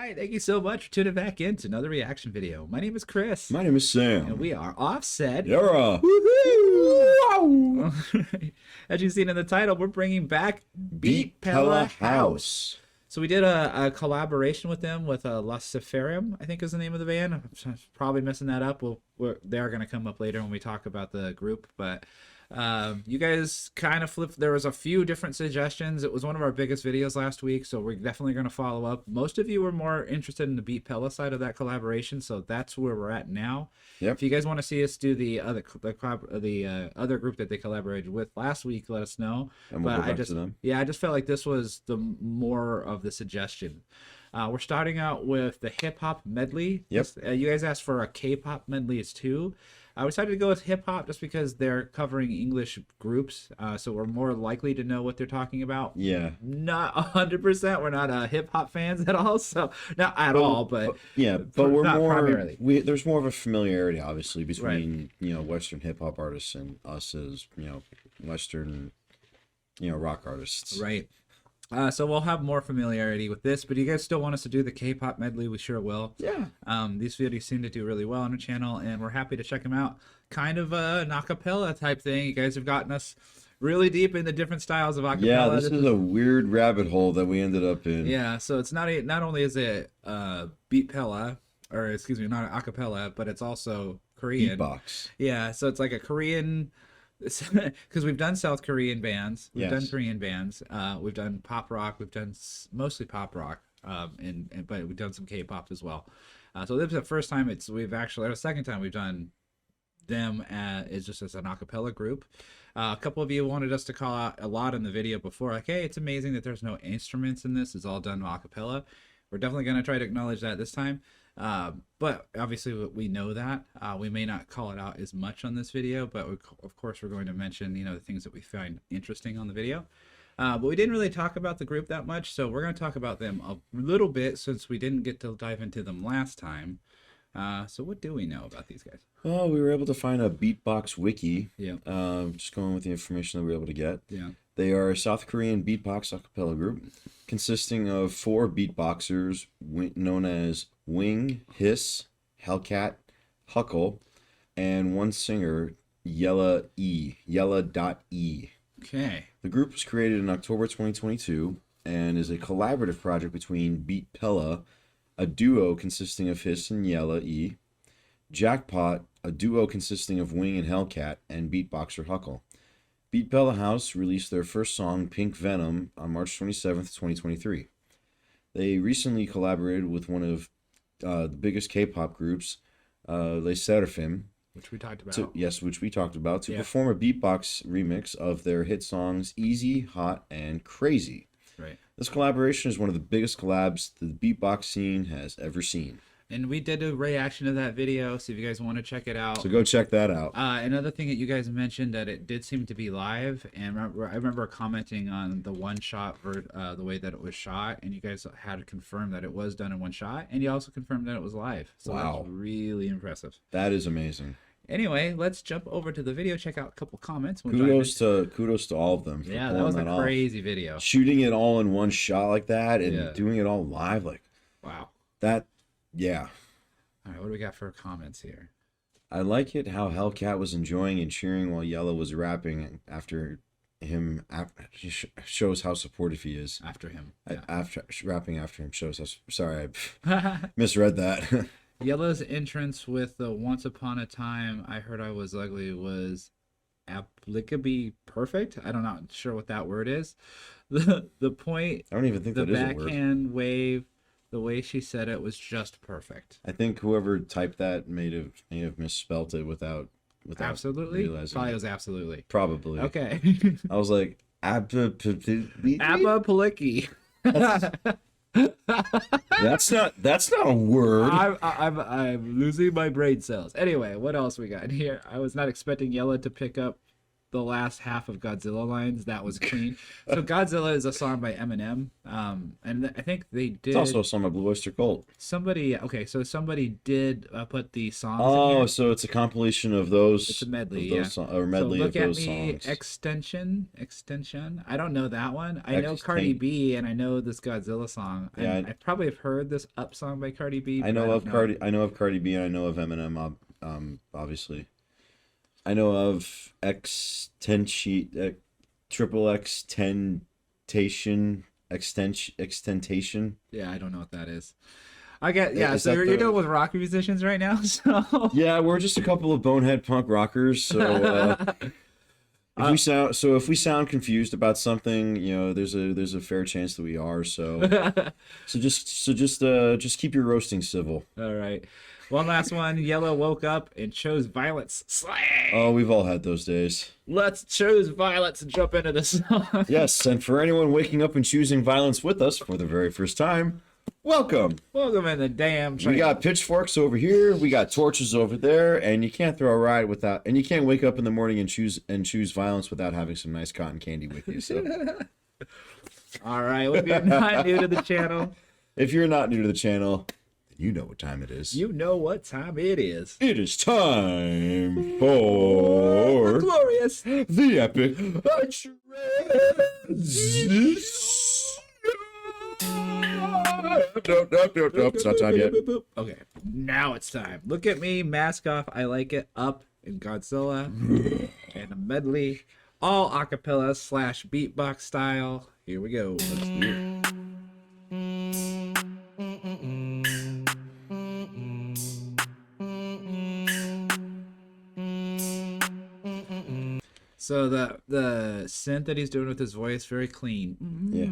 right, thank you so much for tuning back in to another reaction video. My name is Chris. My name is Sam. And we are Offset. Yara. Woohoo! As you've seen in the title, we're bringing back BEATPELLA House. So we did a collaboration with them with Luciferium, I think is the name of the band. I'm probably messing that up. They are going to come up later when we talk about the group, but you guys kind of flipped. There was a few different suggestions. It was one of our biggest videos last week, so we're definitely going to follow up. Most of you were more interested in the BEATPELLA side of that collaboration, so that's where we're at now. Yep. If you guys want to see us do the other group that they collaborated with last week, let us know. And we'll go back to them. Yeah, I just felt like this was the more of the suggestion. We're starting out with the hip-hop medley. Yep. You guys asked for a K-pop medley too. I decided to go with hip-hop just because they're covering English groups, so we're more likely to know what they're talking about. Yeah. Not 100%. We're not hip-hop fans at all, so not at all, but yeah, but we're more primarily. There's more of a familiarity, obviously, between Western hip-hop artists and us as Western rock artists. Right. So we'll have more familiarity with this, but you guys still want us to do the K-pop medley? We sure will. Yeah. These videos seem to do really well on the channel, and we're happy to check them out. Kind of an acapella type thing. You guys have gotten us really deep into different styles of acapella. Yeah, this is a weird rabbit hole that we ended up in. Yeah, so it's not only is it BEATPELLA, or excuse me, not acapella, but it's also Korean. BEATBOX. Yeah, so it's like a Korean. Because we've done South Korean bands, we've done Korean bands, we've done pop rock, we've done mostly pop rock, but we've done some K-pop as well. So this is the first time the second time we've done them is just as an acapella group. A couple of you wanted us to call out a lot in the video before, like, hey, it's amazing that there's no instruments in this; it's all done acapella. We're definitely going to try to acknowledge that this time. But obviously we know that we may not call it out as much on this video, but of course we're going to mention the things that we find interesting on the video. But we didn't really talk about the group that much, so we're going to talk about them a little bit since we didn't get to dive into them last time. So what do we know about these guys? Well, we were able to find a BEATBOX wiki. Yeah. Just going with the information that we were able to get. Yeah. They are a South Korean beatbox acapella group consisting of 4 beatboxers known as Wing, Hiss, Hellcat, Huckle, and 1 singer, Yella.E. Okay. The group was created in October 2022 and is a collaborative project between BEATPELLA, a duo consisting of Hiss and Yella.E, Jackpot, a duo consisting of Wing and Hellcat, and beatboxer Huckle. BEATPELLA House released their first song, Pink Venom, on March 27th, 2023. They recently collaborated with one of the biggest K-pop groups, Les Seraphim, which we talked about. To perform a beatbox remix of their hit songs Easy, Hot, and Crazy. Right. This collaboration is one of the biggest collabs the beatbox scene has ever seen. And we did a reaction to that video, so if you guys want to check it out. So go check that out. Another thing that you guys mentioned that it did seem to be live, and I remember commenting on the one shot the way that it was shot, and you guys had to confirm that it was done in one shot, and you also confirmed that it was live. So wow. That's really impressive. That is amazing. Anyway, let's jump over to the video, check out a couple comments. Kudos to all of them. For that was a crazy video. Shooting it all in one shot like that and doing it all live, like wow. Yeah. All right, what do we got for comments here? I like it how Hellcat was enjoying and cheering while Yella was rapping after him. Shows how supportive he is. After him. After rapping after him shows how. Sorry, I misread that. Yella's entrance with the "Once Upon a Time I Heard I Was Ugly" was applicably perfect. I'm not sure what that word is. The point. I don't even think that is a word. The backhand wave. The way she said it was just perfect. I think whoever typed that may have misspelt it without absolutely realizing. Probably was absolutely. Probably. Okay. I was like Abba Paliki. That's not a word. I'm losing my brain cells. Anyway, what else we got here? I was not expecting Yella to pick up the last half of Godzilla lines. That was clean. So Godzilla is a song by Eminem, and I think they did. It's also a song by Blue Oyster Cult. Somebody did put the songs. Oh, in here. so it's a compilation of those. It's a medley, or medley so of those songs. Extension. I don't know that one. I know Extinct. Cardi B, and I know this Godzilla song. Yeah, I probably have heard this Up song by Cardi B. I know of Cardi B, and I know of Eminem. Obviously, I know of triple extentation. Yeah, I don't know what that is. I get Is so that you're dealing with rock musicians right now. So Yeah, we're just a couple of bonehead punk rockers. So if we sound confused about something, there's a fair chance that we are. So just keep your roasting civil. All right. One last one. Yellow woke up and chose violence. Slang. Oh, we've all had those days. Let's choose violence and jump into the song. Yes, and for anyone waking up and choosing violence with us for the very first time, welcome. Welcome in the damn train. We got pitchforks over here, we got torches over there, and you can't throw a ride and you can't wake up in the morning and choose violence without having some nice cotton candy with you. So, all right. Well, if you're not new to the channel, you know what time it is. You know what time it is. It is time for glorious, the epic Nope, it's not time yet. Okay, now it's time. Look at me, mask off. I like it. Up in Godzilla and a medley, all acapella / beatbox style. Here we go. Let's do it. So the synth that he's doing with his voice, very clean. Yeah.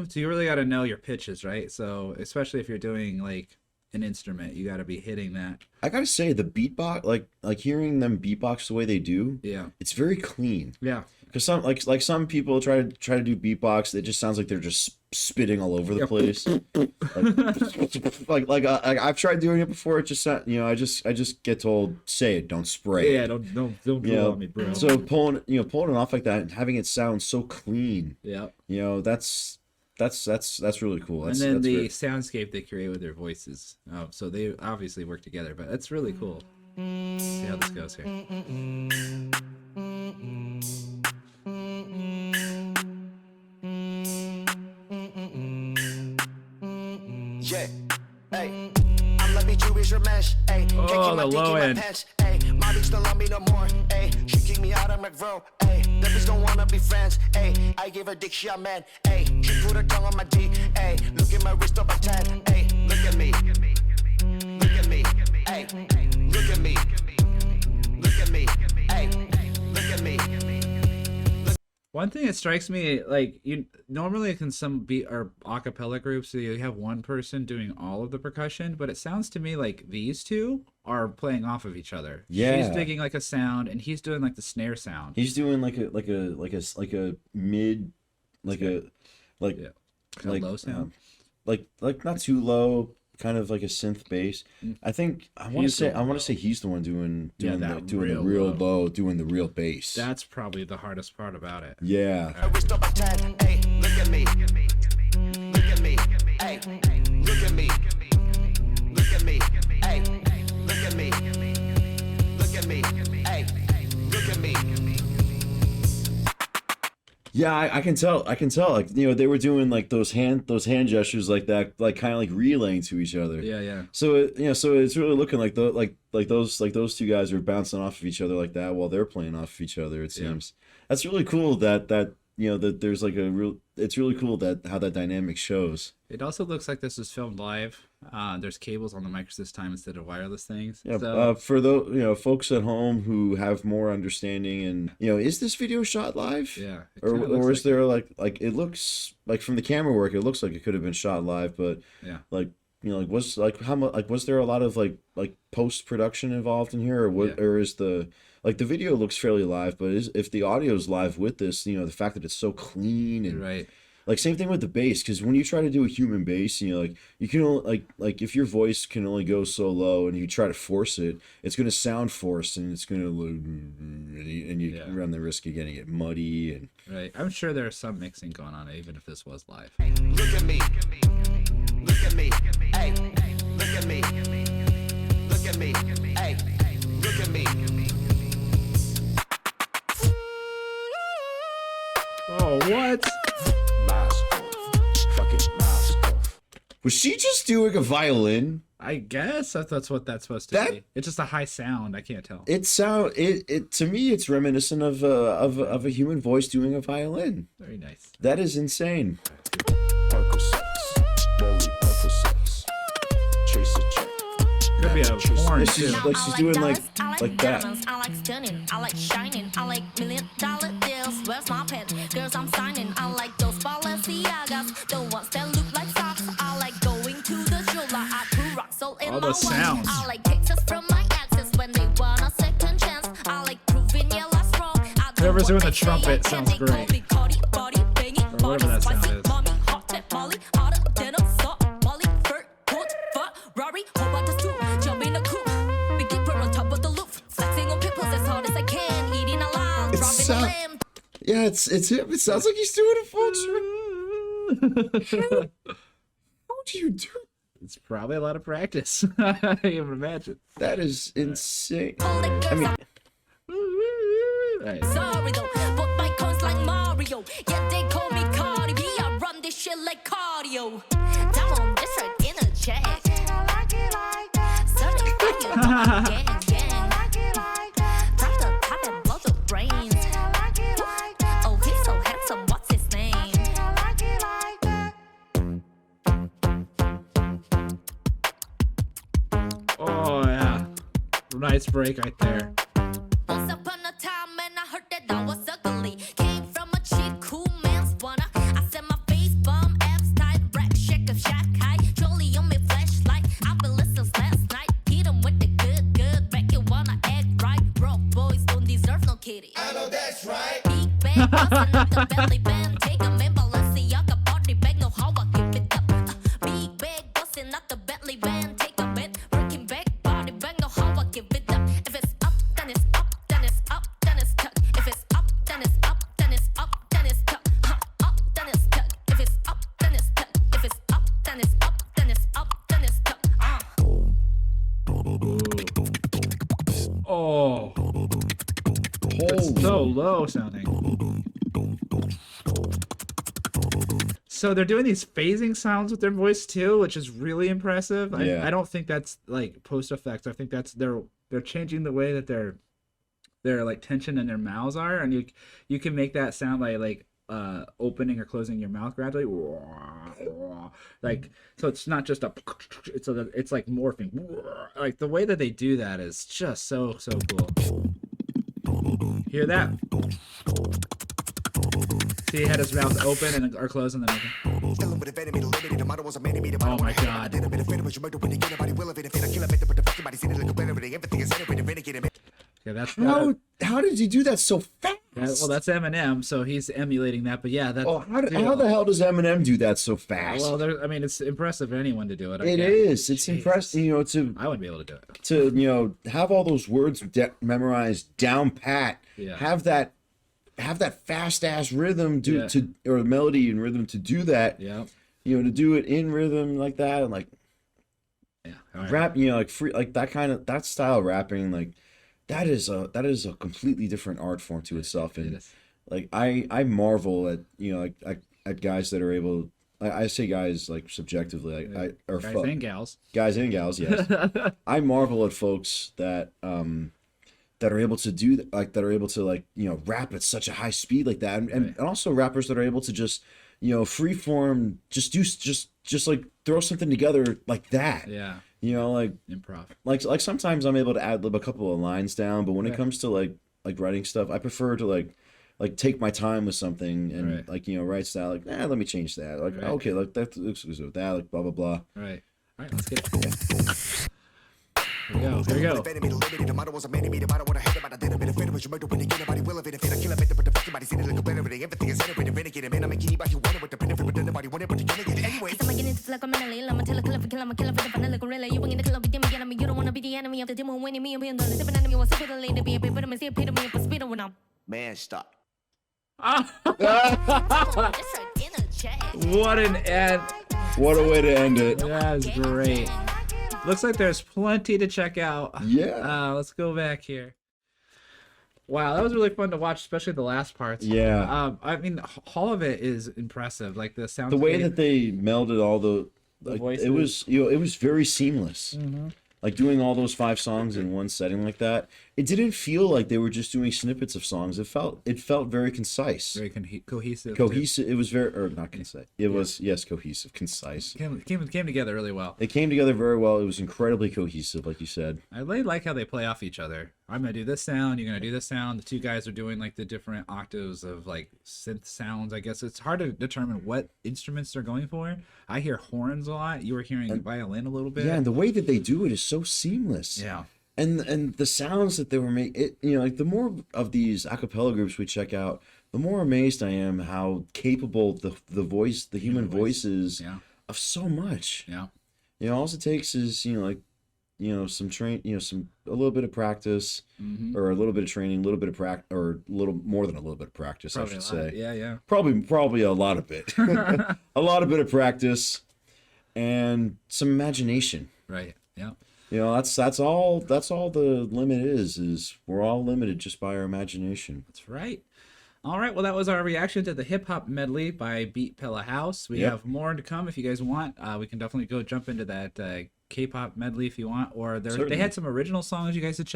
So you really got to know your pitches, right? So especially if you're doing like an instrument, you got to be hitting that. I gotta say, the beatbox, like hearing them beatbox the way they do, Yeah. it's very clean. Yeah. Because some people try to do beatbox, it just sounds like they're just spitting all over the place. I've tried doing it before. It just I just get told, say it, don't spray. Yeah. Don't drill on me, bro. So pulling it off like that and having it sound so clean. Yeah. That's really cool. And then the soundscape they create with their voices. Oh, so they obviously work together, but that's really cool. Let's see how this goes here. Yeah, hey, I'm let me Jewish revenge, hey. Oh, the low end. Hey, my bitch don't love me no more, hey. She kicked me out of McGraw, hey. The bitch don't wanna be friends, hey. I gave her dick, she a man, hey. She put her tongue on my D, hey. Look at my wrist up a 10, hey. Look at me, look at me, hey. Look at me, look at me, hey. Look at me. One thing that strikes me, like you normally in some beat or acapella groups, so you have one person doing all of the percussion, but it sounds to me like these two are playing off of each other. Yeah. She's digging like a sound, and he's doing like the snare sound. He's doing like a mid, Yeah. Kind of low sound. like not too low, kind of like a synth bass. I think I want to say he's the one doing Yeah, the that real real low, doing the real bass. That's probably the hardest part about it. Yeah. Wrist up a 10, hey. Look at me, look at me, hey. Look at me, look at me, hey. Look at me, look at me, hey. Look at me. Yeah, I can tell. Like, they were doing like those hand gestures like that, like kind of like relaying to each other. Yeah. So so it's really looking like those two guys are bouncing off of each other like that while they're playing off of each other. It seems that's really cool. That there's like it's really cool that how that dynamic shows. It also looks like this was filmed live. There's cables on the mics this time instead of wireless things. Yeah. So, For those folks at home who have more understanding, and is this video shot live? yeah. Or is there like it looks like from the camera work, it looks like it could have been shot live, but Yeah. was how much was there a lot of like post production involved in here, or what? Yeah. Or is the video looks fairly live, but if the audio is live with this, the fact that it's so clean and Right. Like same thing with the bass, because when you try to do a human bass, you know, like you can only like if your voice can only go so low and you try to force it, it's gonna sound forced and it's gonna and you run the risk of getting it muddy and Right. I'm sure there's some mixing going on, even if this was live. Look at me. Look at me. Hey. Look at me. Look at me. Hey. Look at me. Oh, what? Mask off. Fucking mask off. was she just doing a violin? I guess that's what that's supposed to be. It's just a high sound. I can't tell. It to me it's reminiscent of a human voice doing a violin. Very nice. That is insane. Percocets. Molly Percocets. Chase a check. Could be a horn Yeah, she's too. like she's doing like that. Diamonds, I like stunning, I like shining, I like $1 million deals. Where's my pen? Girls I'm signing. I like those Balenciagas, the ones that look like socks. I like going to the jeweler. I put rocks all in All my the watch. sounds. I like pictures from my exes when they want a second chance. I like proving your last wrong. I do Whoever's what doing the they say trumpet I can. sounds They call great. me Cardi, body banging, Or whatever that body sound spicy, is. mommy, hot tip, Molly, hotter than a salt, Molly, fur, coat, Ferrari, hope I just do, jump in the coupe, big dipper on top of the loop, flexing on people as hard as I can, eating a lamb, dropping a lamb. Yeah, it's him. It sounds like he's doing a full trick. How do you do? It's probably a lot of practice. I can imagine. That is insane. All the girls I mean, Right. are sorry though, but my coins like Mario, yeah they call me Cardi B, I run this shit like cardio, down on this right in a check, certified you know gang, drop the top and blow the brains, oh he's so handsome, what's his name? Oh yeah. Nice break right there. Once upon a time, and I heard that I was ugly. Came from a chick who man's wanna. I said my face bomb, abs tight, rack shack of shack high. Trolley on me flashlight. I've been listening last night. Hit 'em with the good. Back you wanna act right. Broke boys don't deserve no kitty. I know that's right. Big bag, bustin' up the belly band. Take 'em in Balenciaga party bag. Know how I keep it up. Big bag, bustin' up the belly band. Take 'em in, working back, body bag. Know how I keep it up. If it's up, then it's up, then it's up, then it's tuck. If it's up, then it's up, then it's up, then it's tuck. Up, then it's tuck. If it's up, then it's tuck. If it's up, then it's up, then it's up, then it's tuck. Oh. It's so low sounding. So they're doing these phasing sounds with their voice too, which is really impressive. Yeah. I don't think that's like post effects. I think that's they're changing the way that their like tension in their mouths are, and you can make that sound like opening or closing your mouth gradually, like, so it's not just it's like morphing, like the way that they do that is just so cool. Hear that? See, he had his mouth open and or closed and then open. Oh my god. Yeah, that's how did he do that so fast? well, that's Eminem, so he's emulating that. But yeah, that's How the hell does Eminem do that so fast? well, I mean, it's impressive for anyone to do it. It is. It's impressive, you know, I wouldn't be able to do it. to have all those words memorized down pat. Yeah. Have that fast ass rhythm Yeah. or melody and rhythm to do that. Yeah. To do it in rhythm like that and like Yeah. All right. rap, like free, like that style of rapping, like that is a completely different art form to itself. And It is. like I marvel at at guys that are able. I say guys like subjectively, like Guys and gals. guys and gals, yes. I marvel at folks that are able to do that are able to rap at such a high speed like that, and also rappers that are able to just free form, just like throw something together like that. Yeah. Like Improv. like sometimes I'm able to ad lib a couple of lines down, but when it comes to like writing stuff, I prefer to like take my time with something and write style like let me change that, like okay, like that looks good with that, like blah blah blah. All right. All right. Let's get it. Here we go. Here we go. Cause I'ma get into like a mentally. I'ma tell a killer for kill, I'ma kill for the vanilla gorilla. You ain't in the club with them again. I mean, you don't wanna be the enemy of the demon winning me and being the different enemy. What's super late to be a bit, but I'm see a pit of me, but speed when I'm. Man, stop. What an end. What a way to end it. That's great. Looks like there's plenty to check out. Yeah. Let's go back here. Wow, that was really fun to watch, especially the last parts. Yeah. I mean, all of it is impressive. Like the sound. The way that they melded all the like, voices. it was, it was very seamless. Like doing all those 5 songs in one setting like that, it didn't feel like they were just doing snippets of songs. It felt very concise, very cohesive. cohesive. It was very, or not concise. It was, yes, cohesive, concise. Came together really well. It came together very well. It was incredibly cohesive, like you said. I really like how they play off each other. I'm gonna do this sound, you're gonna do this sound. The two guys are doing like the different octaves of like synth sounds. I guess it's hard to determine what instruments they're going for. I hear horns a lot. You were hearing violin a little bit. Yeah, and the way that they do it is so seamless. Yeah. And the sounds that they were making, it, you know, like the more of these a cappella groups we check out, the more amazed I am how capable the human voice is of so much. Yeah. You know, all it takes is, you know, like, you know, some a little bit of practice, or a little bit of training, a little bit of practice, or a little more than a little bit of practice, Probably I should say. Yeah. Probably a lot of it. A lot of bit of practice and some imagination. Right. Yeah. You know, that's all the limit is we're all limited just by our imagination. That's right. All right, well, that was our reaction to the Hip Hop Medley by BEATPELLA HOUSE. We have more to come if you guys want. We can definitely go jump into that K-pop medley if you want. Or they had some original songs you guys had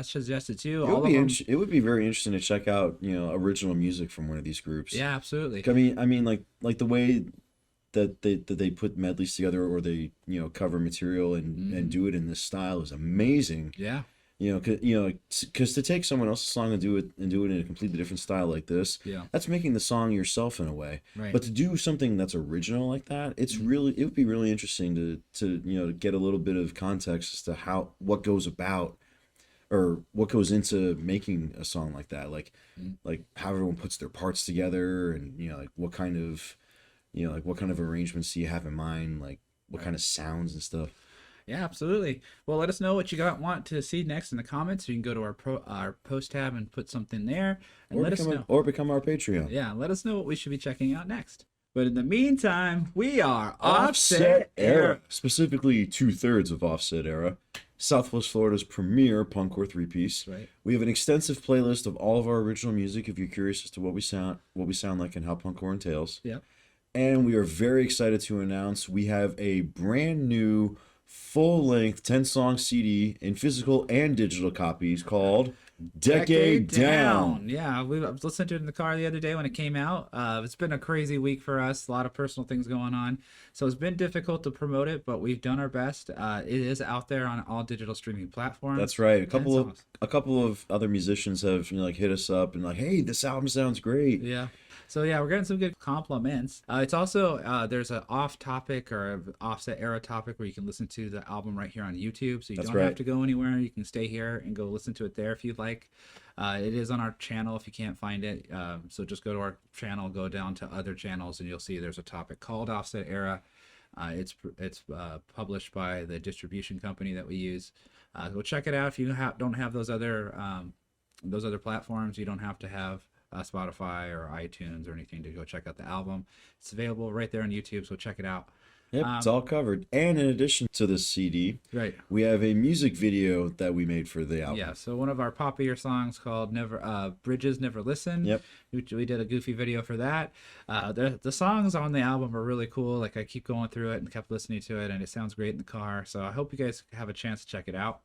suggested too. It would be very interesting to check out, you know, original music from one of these groups. Yeah, absolutely. I mean, like the way that they put medleys together, or they, you know, cover material and do it in this style is amazing. Yeah. You know, because to take someone else's song and do it in a completely different style like this, that's making the song yourself in a way. Right. But to do something that's original like that, it would be really interesting to you know, get a little bit of context as to what goes into making a song like that, like how everyone puts their parts together, and, you know, like what kind of arrangements do you have in mind, like what kind of sounds and stuff. Yeah, absolutely. Well, let us know what you want to see next in the comments. You can go to our post tab and put something there, and let us know. Or become our Patreon. Yeah, let us know what we should be checking out next. But in the meantime, we are Offset Era. Specifically, 2/3 of Offset Era. Southwest Florida's premier punkcore 3-piece. Right. We have an extensive playlist of all of our original music if you're curious as to what we sound like and how punkcore entails. Yep. And we are very excited to announce we have a brand new full-length 10-song CD in physical and digital copies called Decade Down. Yeah, I was listening to it in the car the other day when it came out. It's been a crazy week for us, a lot of personal things going on, so it's been difficult to promote it, but we've done our best. It is out there on all digital streaming platforms. That's right. A couple of other musicians have, you know, like, hit us up and like, hey, this album sounds great. Yeah. So yeah, we're getting some good compliments. It's also there's an off-topic or offset era topic where you can listen to the album right here on YouTube. So you don't have to go anywhere. You can stay here and go listen to it there if you'd like. It is on our channel if you can't find it. So just go to our channel, go down to other channels, and you'll see there's a topic called Offset Era. It's published by the distribution company that we use. Go check it out if you don't have those other platforms. You don't have to have Spotify or iTunes or anything to go check out the album. It's available right there on YouTube, so check it out. Yep, it's all covered. And in addition to this CD, right, we have a music video that we made for the album. Yeah, so one of our popular songs called Bridges Never Listen. Yep. We did a goofy video for that. The songs on the album are really cool. Like, I keep going through it and kept listening to it, and it sounds great in the car. So I hope you guys have a chance to check it out.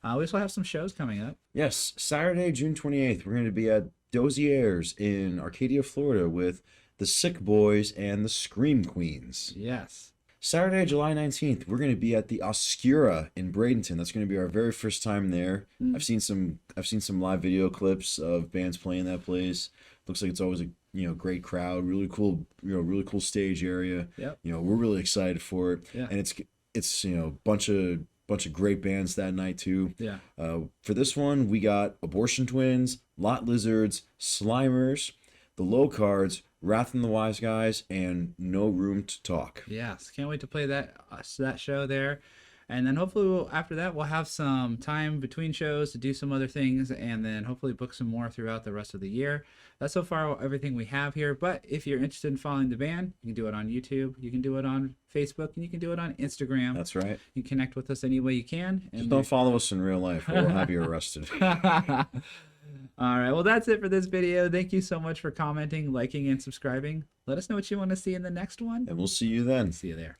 We also have some shows coming up. Yes, Saturday, June 28th, we're going to be at Dozier's in Arcadia, Florida with the Sick Boys and the Scream Queens. Yes. Saturday, July 19th, we're going to be at the Oscura in Bradenton. That's going to be our very first time there. I've seen some live video clips of bands playing that place. Looks like it's always a, you know, great crowd, really cool stage area. Yep. You know, we're really excited for it. Yeah. And it's you know, bunch of bunch of great bands that night too. Yeah. For this one, we got Abortion Twins, Lot Lizards, Slimers, The Low Cards, Wrath and the Wise Guys, and No Room to Talk. Yes, can't wait to play that show there. And then hopefully after that, we'll have some time between shows to do some other things, and then hopefully book some more throughout the rest of the year. That's so far everything we have here. But if you're interested in following the band, you can do it on YouTube, you can do it on Facebook, and you can do it on Instagram. That's right. You can connect with us any way you can. And Just don't follow us in real life, or we'll have you arrested. All right, well, that's it for this video. Thank you so much for commenting, liking, and subscribing. Let us know what you want to see in the next one. And we'll see you then. See you there.